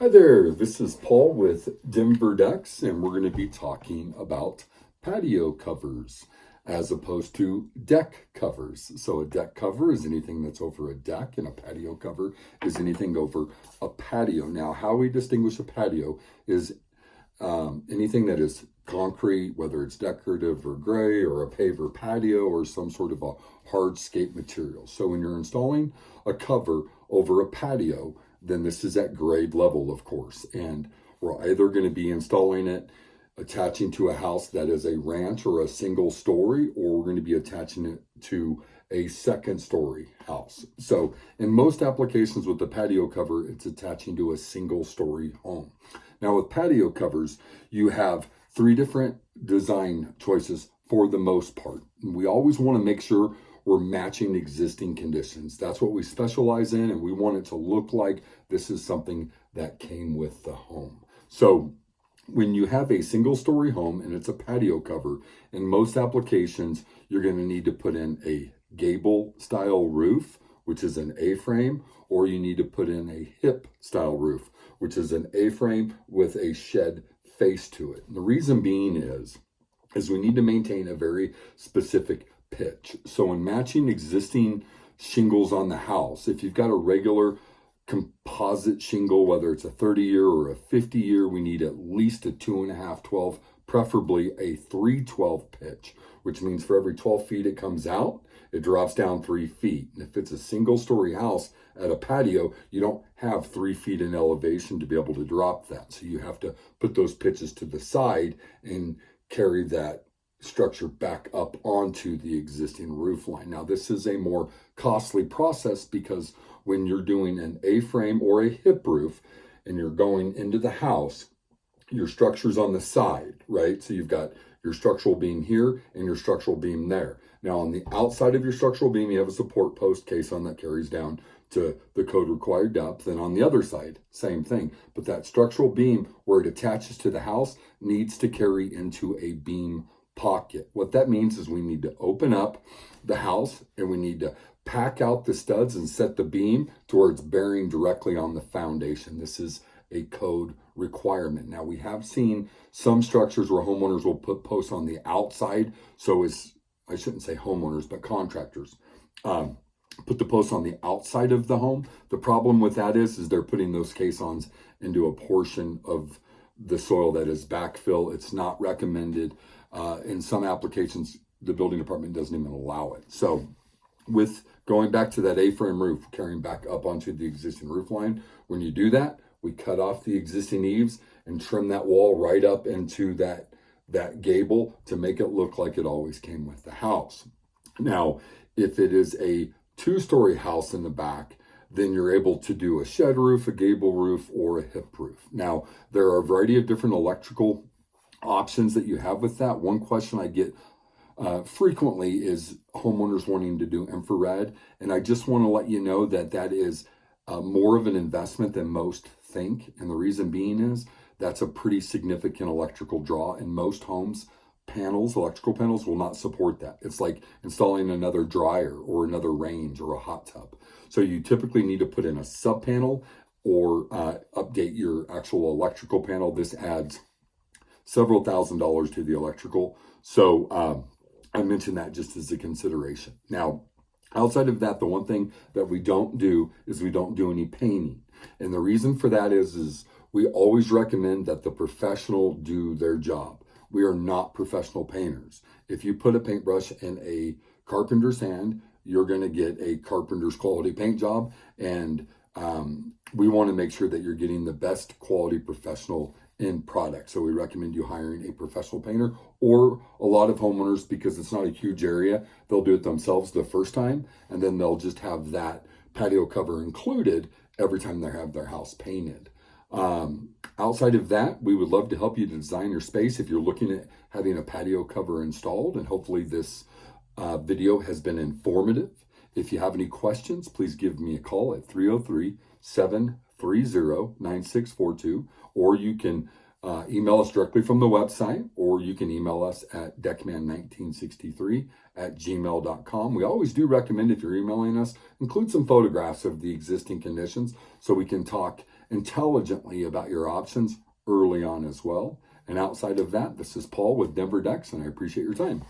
Hi there, this is Paul with Denver Decks, and we're going to be talking about patio covers as opposed to deck covers. So a deck cover is anything that's over a deck, and a patio cover is anything over a patio. Now, how we distinguish a patio is anything that is concrete, whether it's decorative or gray or a paver patio or some sort of a hardscape material. So when you're installing a cover over a patio, then this is at grade level, of course. And we're either going to be installing it attaching to a house that is a ranch or a single story, or we're going to be attaching it to a second story house. So in most applications with the patio cover, it's attaching to a single story home. Now with patio covers, you have three different design choices for the most part. We always want to make sure we're matching existing conditions. That's what we specialize in, and we want it to look like this is something that came with the home. So when you have a single story home and it's a patio cover, in most applications, you're going to need to put in a gable style roof, which is an A-frame, or you need to put in a hip style roof, which is an A-frame with a shed face to it. And the reason being is we need to maintain a very specific pitch. So in matching existing shingles on the house, if you've got a regular composite shingle, whether it's a 30-year or a 50-year, we need at least a 2.5 12, preferably a 3/12 pitch, which means for every 12 feet it comes out, it drops down 3 feet. And if it's a single story house at a patio, you don't have 3 feet in elevation to be able to drop that. So you have to put those pitches to the side and carry that structure back up onto the existing roof line. Now, this is a more costly process because when you're doing an A-frame or a hip roof and you're going into the house, your structure's on the side, right? So you've got your structural beam here and your structural beam there. Now, on the outside of your structural beam, you have a support post caisson that carries down to the code required depth. And on the other side, same thing. But that structural beam, where it attaches to the house, needs to carry into a beam pocket. What that means is we need to open up the house and we need to pack out the studs and set the beam to where it's bearing directly on the foundation. This is a code requirement. Now, we have seen some structures where homeowners will put posts on the outside. So I shouldn't say homeowners, but contractors put the posts on the outside of the home. The problem with that is they're putting those caissons into a portion of the soil that is backfill. It's not recommended. In some applications, the building department doesn't even allow it. So with going back to that A-frame roof, carrying back up onto the existing roof line, when you do that, we cut off the existing eaves and trim that wall right up into that gable to make it look like it always came with the house. Now, if it is a 2-story house in the back, then you're able to do a shed roof, a gable roof, or a hip roof. Now, there are a variety of different electrical options that you have with that. One question I get frequently is homeowners wanting to do infrared. And I just want to let you know that that is more of an investment than most think. And the reason being is that's a pretty significant electrical draw. In most homes, electrical panels will not support that. It's like installing another dryer or another range or a hot tub. So you typically need to put in a sub panel or update your actual electrical panel. This adds several $1,000s to the electrical. So I mentioned that just as a consideration. Now, outside of that, the one thing that we don't do is we don't do any painting. And the reason for that is we always recommend that the professional do their job. We are not professional painters. If you put a paintbrush in a carpenter's hand, you're going to get a carpenter's quality paint job. And we want to make sure that you're getting the best quality professional in product. So we recommend you hiring a professional painter, or a lot of homeowners, because it's not a huge area, they'll do it themselves the first time, and then they'll just have that patio cover included every time they have their house painted. Outside of that, we would love to help you design your space if you're looking at having a patio cover installed, and hopefully this video has been informative. If you have any questions, please give me a call at 303-730-9642, or you can Email us directly from the website, or you can email us at deckman1963@gmail.com. We always do recommend, if you're emailing us, include some photographs of the existing conditions so we can talk intelligently about your options early on as well. And outside of that, this is Paul with Denver Decks, and I appreciate your time.